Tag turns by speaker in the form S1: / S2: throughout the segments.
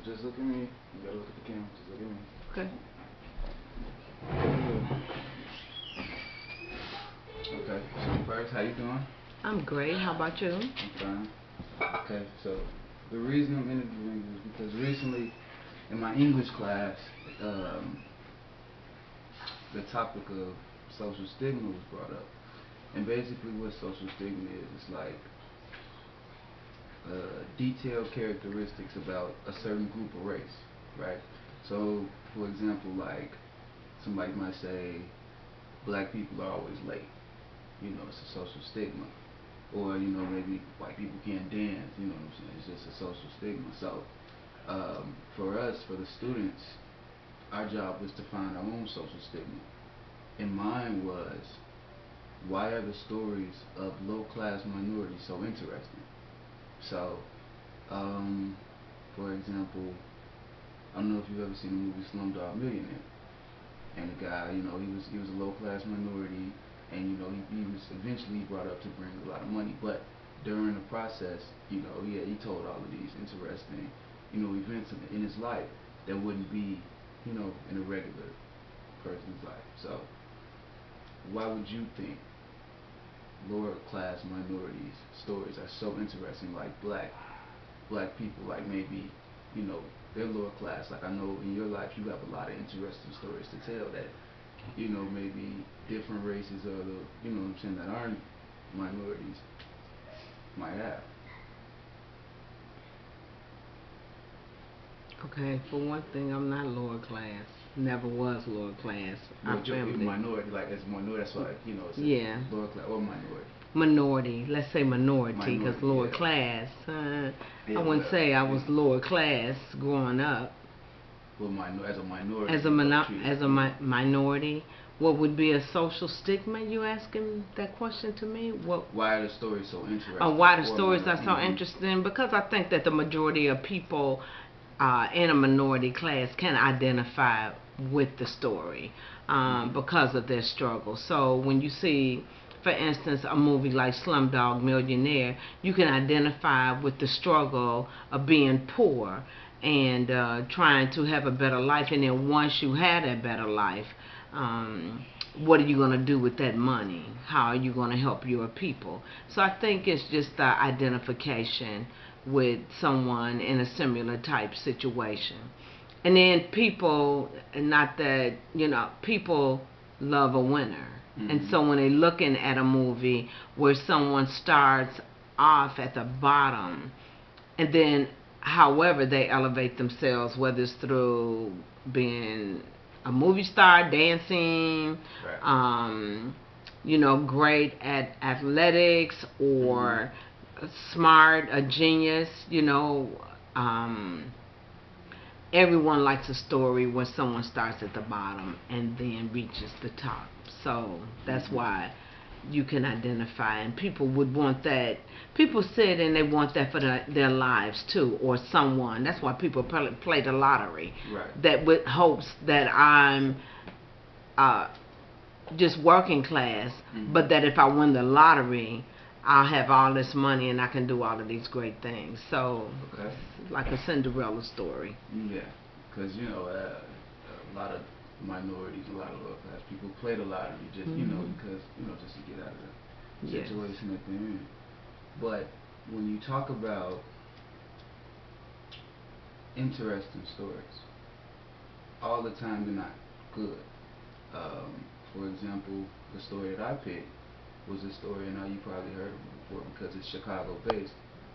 S1: Just look at me. You gotta look at the camera. Just look at me.
S2: Okay.
S1: Okay. So first, how you doing?
S2: I'm great. How about you?
S1: I'm fine. Okay. So the reason I'm interviewing you is because recently in my English class, the topic of social stigma was brought up. And basically what social stigma is, it's like detailed characteristics about a certain group of race, right? So, for example, like somebody might say black people are always late. You know, it's a social stigma. Or, you know, maybe white people can't dance, you know what I'm saying? It's just a social stigma. So, for us, for the students, our job was to find our own social stigma. And mine was, why are the stories of low-class minorities so interesting? So, for example, I don't know if you've ever seen the movie Slumdog Millionaire. And the guy, you know, he was a low-class minority, and you know, he was eventually brought up to bring a lot of money. But during the process, you know, he told all of these interesting, you know, events in his life that wouldn't be, you know, in a regular person's life. So, why would you think lower class minorities stories are so interesting, like black people, like maybe, you know, they're lower class. Like I know in your life you have a lot of interesting stories to tell that, you know, maybe different races or the, you know what I'm saying, that aren't minorities might have.
S2: Okay, for one thing, I'm not lower class. Never was lower class. Our
S1: But you're
S2: family.
S1: minority, like as a minority, that's why, you know, it's
S2: Yeah.
S1: lower class or minority.
S2: Minority. Let's say minority, because
S1: Minority,
S2: lower
S1: yeah.
S2: class.
S1: Yeah,
S2: I wouldn't say I was lower class growing up.
S1: Well, as a minority,
S2: As a minority, what would be a social stigma? You asking that question to me? What?
S1: Why are the stories so interesting?
S2: Why the stories are so interesting? Because I think that the majority of people in a minority class can identify with the story because of their struggle. So when you see, for instance, a movie like Slumdog Millionaire, you can identify with the struggle of being poor and trying to have a better life. And then once you have that better life, what are you going to do with that money? How are you going to help your people? So I think it's just the identification with someone in a similar type situation. And then people, not that, you know, people love a winner. And so when they're looking at a movie where someone starts off at the bottom and then however they elevate themselves, whether it's through being a movie star, dancing, you know, great at athletics, or smart, a genius, you know, everyone likes a story where someone starts at the bottom and then reaches the top. So that's why you can identify, and people would want that. People sit and they want that for their lives too, or someone. That's why people play the lottery.
S1: Right.
S2: That with hopes that I'm just working class, but that if I win the lottery, I'll have all this money and I can do all of these great things. So, it's like a Cinderella story.
S1: Yeah, because you know, a lot of minorities, a lot of lower class people play the lottery just, you know, because, you know, just to get out of the situation that they're in. But when you talk about interesting stories, all the time they're not good. For example, the story that I picked was a story, and now you probably heard of it before because it's Chicago based,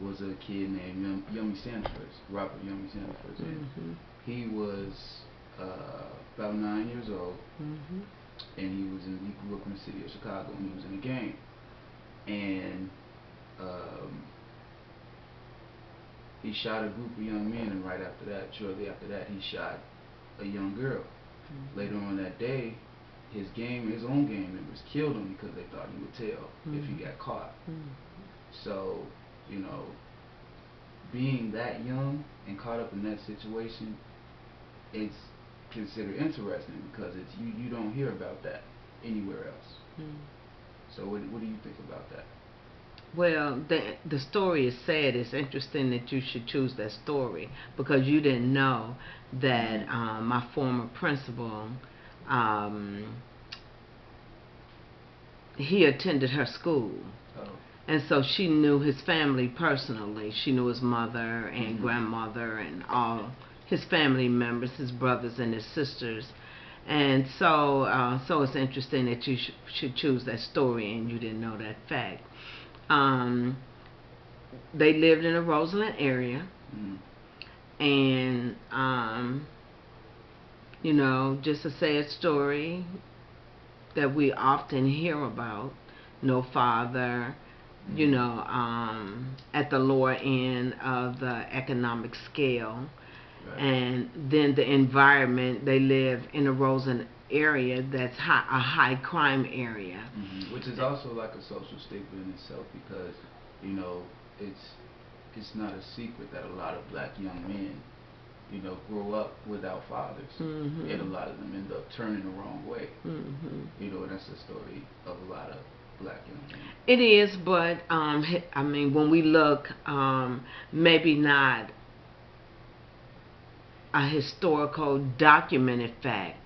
S1: was a kid named Yummy Sanford, Robert Yummy Sanford. He was about 9 years old, and he grew up in the city of Chicago, and he was in a gang. And he shot a group of young men, and right after that, shortly after that, he shot a young girl. Later on that day, his own gang members killed him because they thought he would tell if he got caught. So, you know, being that young and caught up in that situation, it's considered interesting because it's you don't hear about that anywhere else. So what do you think about that?
S2: Well, the story is sad. It's interesting that you should choose that story because you didn't know that
S1: Mm-hmm.
S2: my former principal, um, he attended her school.
S1: Oh.
S2: And so she knew his family personally. She knew his mother and
S1: Mm-hmm.
S2: grandmother and all his family members, his brothers and his sisters. And so it's interesting that you should choose that story and you didn't know that fact. Um, they lived in the Roseland area,
S1: Mm-hmm.
S2: and just a sad story that we often hear about. No father,
S1: Mm-hmm.
S2: at the lower end of the economic scale.
S1: Right.
S2: And then the environment, they live in the Roseland area that's a high crime area.
S1: Which is also like a social stigma in itself because, you know, it's it's not a secret that a lot of black young men, grow up without fathers, and a
S2: Mhm.
S1: lot of them end up turning the wrong way.
S2: Mhm.
S1: And that's the story of a lot of black young men.
S2: It is, but I mean, when we look, maybe not a historical documented fact.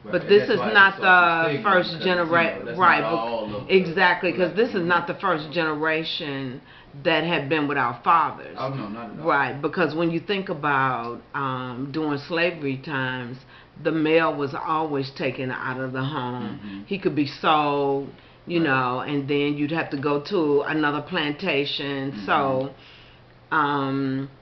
S1: Right,
S2: But
S1: and
S2: this
S1: that's
S2: is
S1: why it's a
S2: not
S1: social
S2: the
S1: stigma
S2: first
S1: because
S2: generation,
S1: that's not
S2: right?
S1: all of the
S2: Exactly, because
S1: black
S2: this is
S1: young
S2: not
S1: men.
S2: the first generation that have been without fathers.
S1: Oh no, not at all.
S2: Right, because when you think about during slavery times, the male was always taken out of the home.
S1: Mm-hmm.
S2: He could be sold,
S1: Right.
S2: and then you'd have to go to another plantation.
S1: Mm-hmm.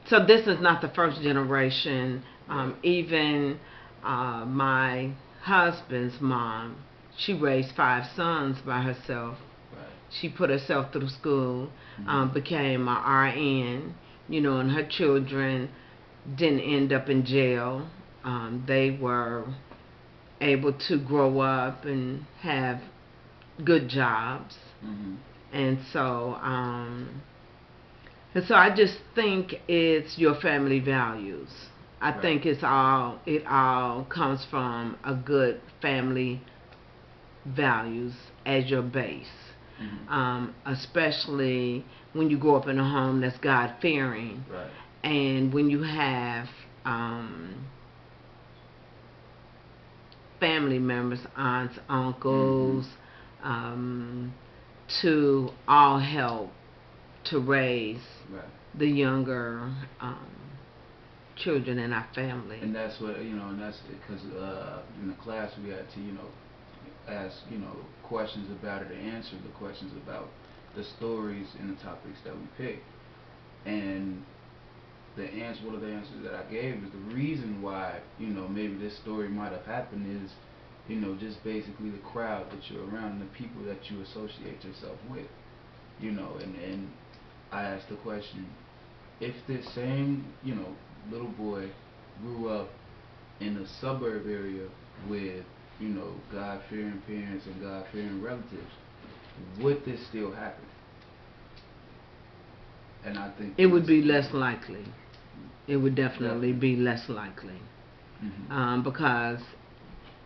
S2: So this is not the first generation.
S1: Right.
S2: Even my husband's mom, she raised 5 sons by herself.
S1: Right.
S2: She put herself through school,
S1: Mm-hmm.
S2: became a RN, and her children didn't end up in jail. They were able to grow up and have good jobs.
S1: Mm-hmm.
S2: And so, I just think it's your family values. I
S1: Right.
S2: think it all comes from a good family values as your base.
S1: Mm-hmm.
S2: Especially when you grow up in a home that's God fearing,
S1: Right.
S2: and when you have um, family members, aunts,
S1: Mm-hmm.
S2: uncles, um, to all help to raise
S1: Right.
S2: the younger children in our family.
S1: And that's what and that's because in the class we had to ask questions about it and answer the questions about the stories and the topics that we picked. And one of the answers that I gave is the reason why maybe this story might have happened is just basically the crowd that you're around and the people that you associate yourself with. And I asked the question, if this same little boy grew up in a suburb area with God fearing parents and God fearing relatives, would this still happen? And I think
S2: It
S1: the
S2: would
S1: answer
S2: be
S1: would
S2: less
S1: be
S2: likely. It would definitely
S1: definitely.
S2: be less likely,
S1: Mhm.
S2: because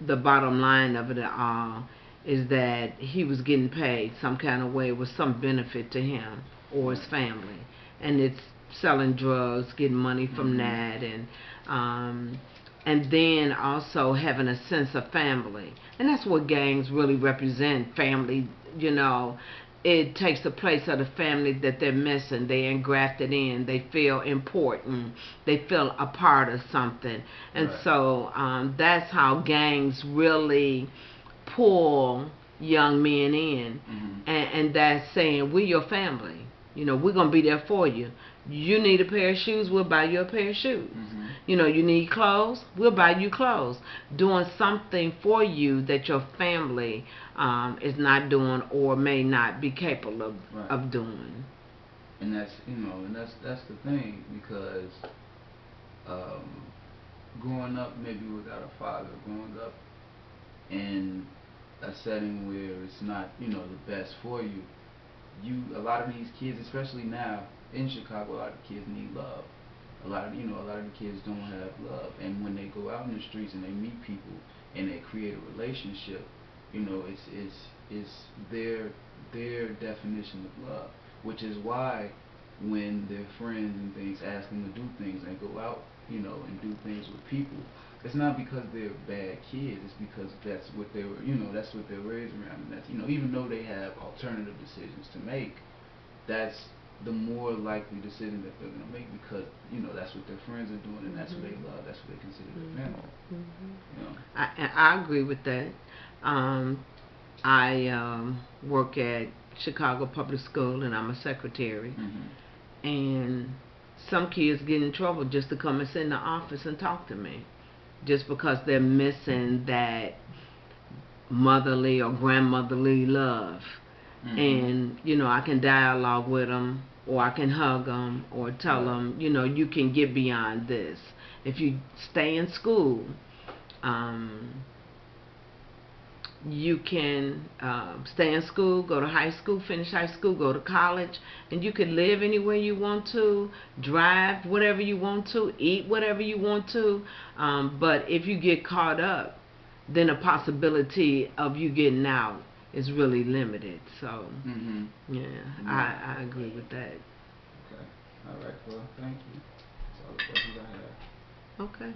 S2: the bottom line of it all is that he was getting paid some kind of way with some benefit to him or his
S1: Right.
S2: family, and it's selling drugs, getting money from
S1: Mhm.
S2: that, um, and then also having a sense of family, and that's what gangs really represent. Family, you know. It takes the place of the family that they're missing. They engrafted in. They feel important. They feel a part of something. And
S1: Right.
S2: so that's how gangs really pull young men in.
S1: Mhm.
S2: And that's saying, we're your family. We're going to be there for you. You need a pair of shoes, we'll buy you a pair of shoes.
S1: Mhm.
S2: You need clothes, we'll buy you clothes. Doing something for you that your family is not doing or may not be capable
S1: Right.
S2: of doing.
S1: And that's the thing because um, growing up maybe without a father, growing up in a setting where it's not the best for you, a lot of these kids, especially now in Chicago, a lot of kids need love. A lot of the kids don't have love, and when they go out in the streets and they meet people and they create a relationship, it's their definition of love. which is why when their friends and things ask them to do things and go out, you know, and do things with people, it's not because they're bad kids. It's because that's what they were, you know, that's what they're raised around, and that's, you know, even though they have alternative decisions to make, that's the more likely decision that they're gonna make because, you know, that's what their friends are doing and that's what they love. That's what they consider their family. You know.
S2: I agree with that. I work at Chicago Public School and I'm a secretary. And some kids get in trouble just to come and sit in the office and talk to me, just because they're missing that motherly or grandmotherly love. And you know, I can dialogue with them, or I can hug them, or tell them, you know, you can get beyond this if you stay in school. You can stay in school, go to high school, finish high school, go to college, and you can live anywhere you want to, drive whatever you want to, eat whatever you want to. But if you get caught up, then the possibility of you getting out is really limited. So, yeah, I agree with that.
S1: Okay. All right. Well, thank you. That's all the questions I have.
S2: Okay.